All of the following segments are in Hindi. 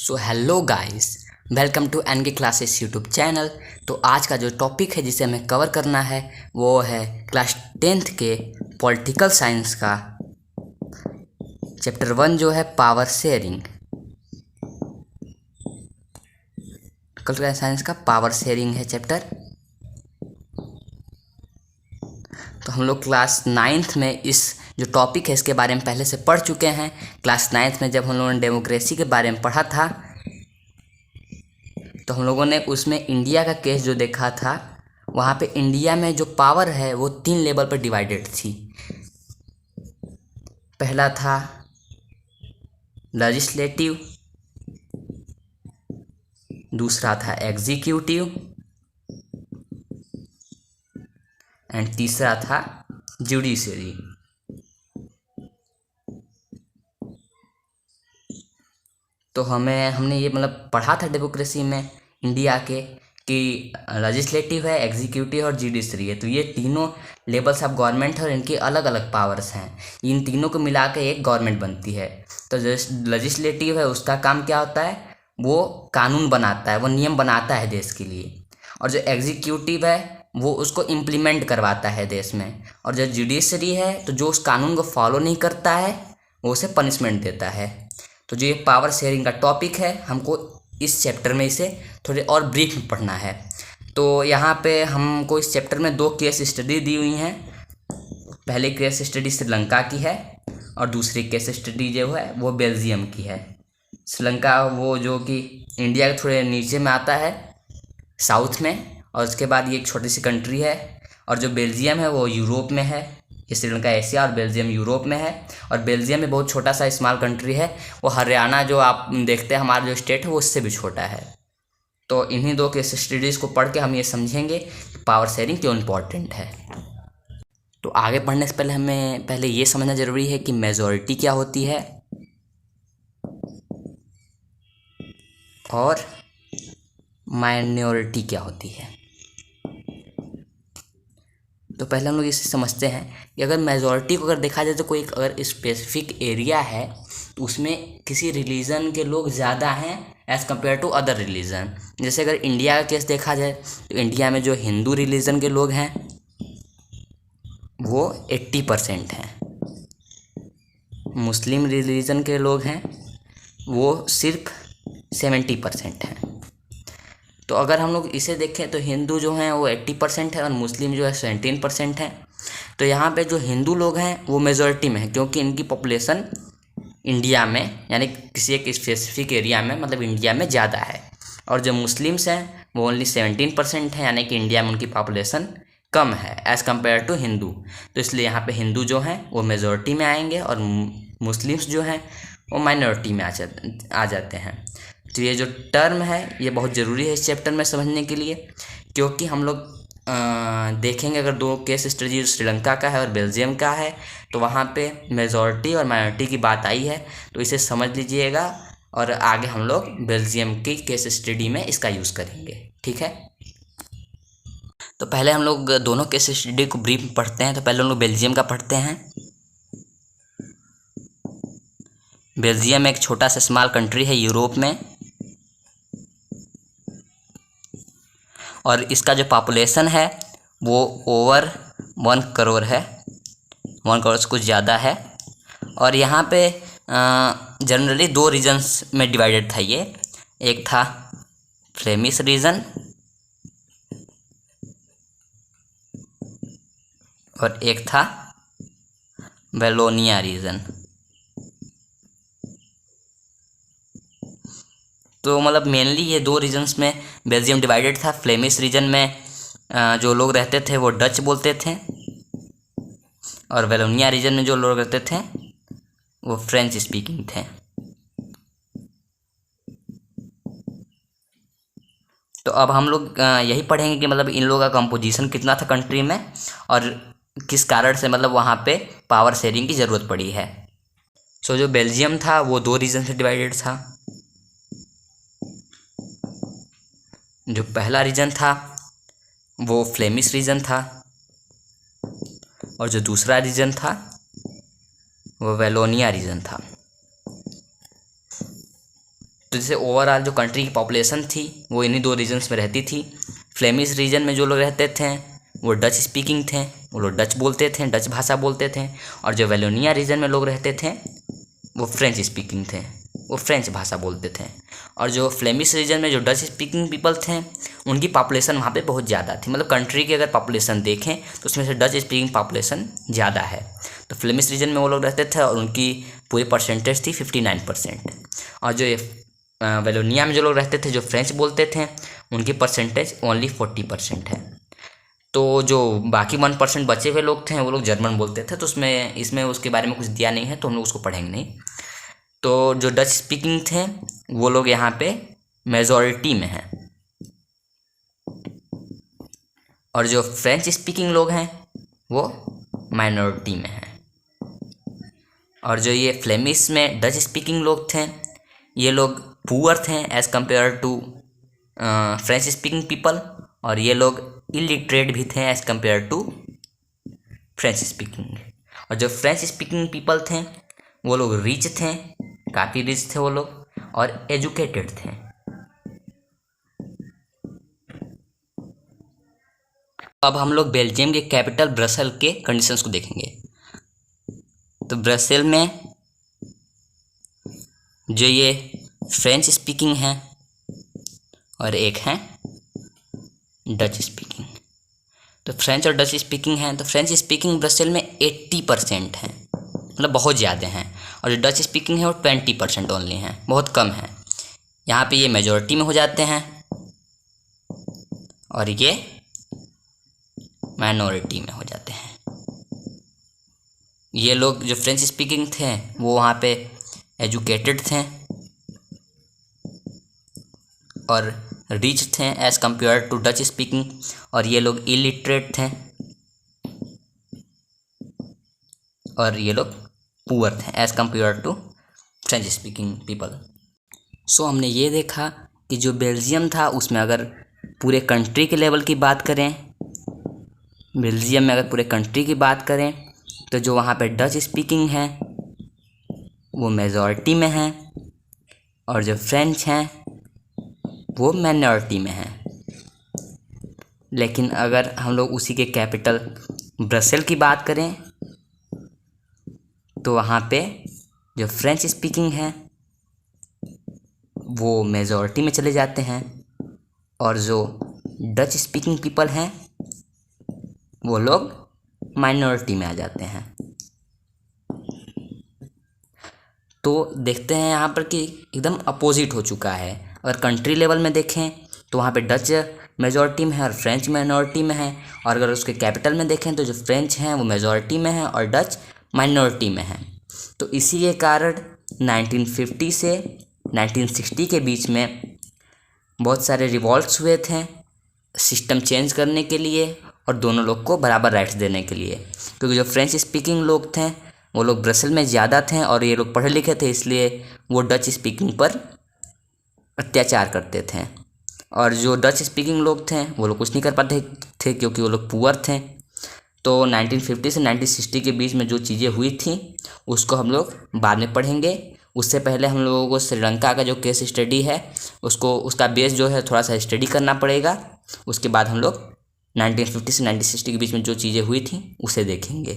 So hello guys, welcome to N K classes YouTube channel. तो आज का जो टॉपिक है जिसे हमें कवर करना है वो है क्लास 10th के पॉलिटिकल साइंस का चैप्टर 1 जो है पावर शेयरिंग। पॉलिटिकल साइंस का पावर शेयरिंग है चैप्टर। तो हम लोग क्लास 9th में इस जो टॉपिक है इसके बारे में पहले से पढ़ चुके हैं। क्लास 9th में जब हम लोगों ने डेमोक्रेसी के बारे में पढ़ा था तो हम लोगों ने उसमें इंडिया का केस जो देखा था, वहाँ पे इंडिया में जो पावर है वो 3 लेवल पर डिवाइडेड थी। पहला था लेजिस्लेटिव, दूसरा था एग्जीक्यूटिव एंड तीसरा था जुडिशरी। तो हमने ये पढ़ा था डेमोक्रेसी में इंडिया के कि लेजिस्लेटिव है, एग्जीक्यूटिव और जुडिशरी है। तो ये तीनों लेवल्स ऑफ गवर्नमेंट है और इनकी अलग अलग पावर्स हैं। इन तीनों को मिला के एक गवर्नमेंट बनती है। तो जो लेजिस्लेटिव है उसका काम क्या होता है, वो कानून बनाता है, वो नियम बनाता है देश के लिए। और जो एग्जीक्यूटिव है वो उसको इम्प्लीमेंट करवाता है देश में। और जो जुडिशरी है तो जो उस कानून को फॉलो नहीं करता है वो उसे पनिशमेंट देता है। तो जो ये पावर शेयरिंग का टॉपिक है हमको इस चैप्टर में इसे थोड़े और ब्रीफ में पढ़ना है। तो यहाँ पे हमको इस चैप्टर में 2 केस स्टडी दी हुई हैं। पहले केस स्टडी श्रीलंका की है और दूसरी केस स्टडी जो है वो बेल्जियम की है। श्रीलंका वो जो कि इंडिया के थोड़े नीचे में आता है, साउथ में, और उसके बाद ये एक छोटी सी कंट्री है। और जो बेल्जियम है वो यूरोप में है। ये श्रीलंका एशिया और बेल्जियम यूरोप में है। और बेल्जियम में बहुत छोटा सा स्मॉल कंट्री है, वो हरियाणा जो आप देखते हैं हमारा जो स्टेट है वो उससे भी छोटा है। तो इन्हीं 2 केस स्टडीज़ को पढ़ के हम ये समझेंगे कि पावर शेयरिंग क्यों इम्पोर्टेंट है। तो आगे बढ़ने से पहले हमें पहले ये समझना ज़रूरी है कि मेजॉरिटी क्या होती है और माइनॉरिटी क्या होती है। तो पहले हम लोग इसे समझते हैं कि अगर मेजॉरिटी को अगर देखा जाए तो कोई अगर स्पेसिफिक एरिया है तो उसमें किसी रिलीजन के लोग ज़्यादा हैं as compare to other religion. जैसे अगर इंडिया का केस देखा जाए तो इंडिया में जो हिंदू रिलीजन के लोग हैं वो 80% हैं। मुस्लिम रिलीजन के लोग हैं वो सिर्फ 70% हैं। तो अगर हम लोग इसे देखें तो हिंदू जो हैं वो 80% है और मुस्लिम जो है 17% है। तो यहाँ पे जो हिंदू लोग हैं वो मेजॉरिटी में है क्योंकि इनकी पॉपुलेशन इंडिया में यानी किसी एक स्पेसिफिक एरिया में इंडिया में ज़्यादा है। और जो मुस्लिम्स हैं वो ओनली 17% है यानी कि इंडिया में उनकी पॉपुलेशन कम है एज़ कम्पेयर टू हिंदू। तो इसलिए यहाँ पे हिंदू जो हैं वो मेजॉरिटी में आएंगे और मुस्लिम्स जो हैं वो माइनॉरिटी में आ जाते हैं। तो ये जो टर्म है ये बहुत ज़रूरी है इस चैप्टर में समझने के लिए, क्योंकि हम लोग देखेंगे अगर 2 केस स्टडी श्रीलंका का है और बेल्जियम का है तो वहाँ पे मेजॉरिटी और माइनॉरिटी की बात आई है। तो इसे समझ लीजिएगा और आगे हम लोग बेल्जियम की केस स्टडी में इसका यूज़ करेंगे, ठीक है। तो पहले हम लोग दोनों केस स्टडी को ब्रीफ में पढ़ते हैं। तो पहले हम लोग बेल्जियम का पढ़ते हैं। बेल्जियम एक छोटा सा स्मॉल कंट्री है यूरोप में और इसका जो पॉपुलेशन है वो ओवर 1 करोड़ है, 1 करोड़ से कुछ ज़्यादा है। और यहाँ पे जनरली 2 रीजन्स में डिवाइडेड था ये। एक था फ्लेमिश रीजन और एक था वेलोनिया रीजन। तो मेनली ये 2 रीजन्स में बेल्जियम डिवाइडेड था। फ्लेमिश रीजन में जो लोग रहते थे वो डच बोलते थे और वेलोनिया रीजन में जो लोग रहते थे वो फ्रेंच स्पीकिंग थे। तो अब हम लोग यही पढ़ेंगे कि इन लोगों का कंपोजिशन कितना था कंट्री में और किस कारण से वहाँ पे पावर शेयरिंग की ज़रूरत पड़ी है। सो जो बेल्जियम था वो 2 रीजन से डिवाइडेड था। जो पहला रीजन था वो फ्लेमिश रीजन था और जो दूसरा रीजन था वो वेलोनिया रीजन था। तो जैसे ओवरऑल जो कंट्री की पॉपुलेशन थी वो इन्हीं 2 रीजन्स में रहती थी। फ्लेमिश रीजन में जो लोग रहते थे वो डच स्पीकिंग थे, वो लोग डच बोलते थे, डच भाषा बोलते थे। और जो वेलोनिया रीजन में लोग रहते थे वो फ्रेंच स्पीकिंग थे, वो फ्रेंच भाषा बोलते थे। और जो फ्लेमिश रीजन में जो डच स्पीकिंग पीपल थे उनकी पॉपुलेशन वहाँ पे बहुत ज़्यादा थी। मतलब कंट्री की अगर पॉपुलेशन देखें तो उसमें से डच स्पीकिंग पॉपुलेशन ज़्यादा है। तो फ्लेमिश रीजन में वो लोग रहते थे और उनकी पूरी परसेंटेज थी 59%। और जो वेलोनिया में जो लोग रहते थे जो फ्रेंच बोलते थे उनकी परसेंटेज ओनली 40% है। तो जो बाकी 1% बचे हुए लोग थे वो लोग जर्मन बोलते थे। तो इसमें उसके बारे में कुछ दिया नहीं है तो हम लोग उसको पढ़ेंगे नहीं। तो जो डच स्पीकिंग थे वो लोग यहाँ पे मेजॉरिटी में हैं और जो फ्रेंच स्पीकिंग लोग हैं वो माइनॉरिटी में हैं। और जो ये फ्लेमिश में डच स्पीकिंग लोग थे ये लोग पुअर थे as compare to French speaking people, और ये लोग इलिटरेट भी थे as compare to French speaking. और जो फ्रेंच स्पीकिंग पीपल थे वो लोग रिच थे, काफ़ी रिच थे वो लोग, और एजुकेटेड थे। अब हम लोग बेल्जियम के कैपिटल ब्रसेल के कंडीशंस को देखेंगे। तो ब्रसेल में जो ये फ्रेंच स्पीकिंग है और एक है डच स्पीकिंग। तो फ्रेंच और डच स्पीकिंग है, तो फ्रेंच स्पीकिंग ब्रसेल में 80% है, मतलब बहुत ज़्यादा हैं। और जो डच स्पीकिंग है वो 20% ओनली हैं, बहुत कम है। यहाँ पे ये मेजॉरिटी में हो जाते हैं और ये माइनॉरिटी में हो जाते हैं। ये लोग जो फ्रेंच स्पीकिंग थे वो वहाँ पे एजुकेटेड थे और रिच थे as compare to Dutch speaking, और ये लोग इलिटरेट थे और ये लोग पुअर थे as compare to French speaking people. So हमने ये देखा कि जो बेल्जियम था उसमें अगर पूरे कंट्री के लेवल की बात करें, बेल्जियम में अगर पूरे कंट्री की बात करें तो जो वहाँ पे डच स्पीकिंग है वो मेजॉरिटी में है और जो फ्रेंच हैं वो माइनॉरिटी में है। लेकिन अगर हम लोग उसी के कैपिटल ब्रसेल की बात करें तो वहाँ पे जो फ्रेंच स्पीकिंग है वो मेजॉरिटी में चले जाते हैं और जो डच स्पीकिंग पीपल हैं वो लोग माइनॉरिटी में आ जाते हैं। तो देखते हैं यहाँ पर कि एकदम अपोजिट हो चुका है। अगर कंट्री लेवल में देखें तो वहाँ पे डच मेजॉरिटी में है और फ्रेंच माइनॉरिटी में है, और अगर उसके कैपिटल में देखें तो जो फ्रेंच हैं वो मेजॉरिटी में है और डच माइनॉरिटी में है। तो इसी के कारण 1950 से 1960 के बीच में बहुत सारे रिवॉल्ट्स हुए थे सिस्टम चेंज करने के लिए और दोनों लोग को बराबर राइट्स देने के लिए। क्योंकि जो फ्रेंच स्पीकिंग लोग थे वो लोग ब्रसेल में ज़्यादा थे और ये लोग पढ़े लिखे थे, इसलिए वो डच स्पीकिंग पर अत्याचार करते थे। और जो डच स्पीकिंग लोग थे वो लोग कुछ नहीं कर पाते थे क्योंकि वो लोग पुअर थे। तो 1950 से 1960 के बीच में जो चीज़ें हुई थी उसको हम लोग बाद में पढ़ेंगे। उससे पहले हम लोगों को श्रीलंका का जो केस स्टडी है उसका बेस जो है थोड़ा सा स्टडी करना पड़ेगा। उसके बाद हम लोग 1950 से 1960 के बीच में जो चीज़ें हुई थी उसे देखेंगे।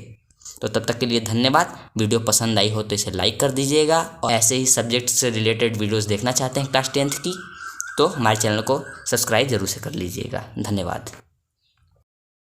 तो तब तक के लिए धन्यवाद। वीडियो पसंद आई हो तो इसे लाइक कर दीजिएगा, और ऐसे ही सब्जेक्ट से रिलेटेड वीडियोस देखना चाहते हैं क्लास 10th की तो हमारे चैनल को सब्सक्राइब ज़रूर से कर लीजिएगा। धन्यवाद।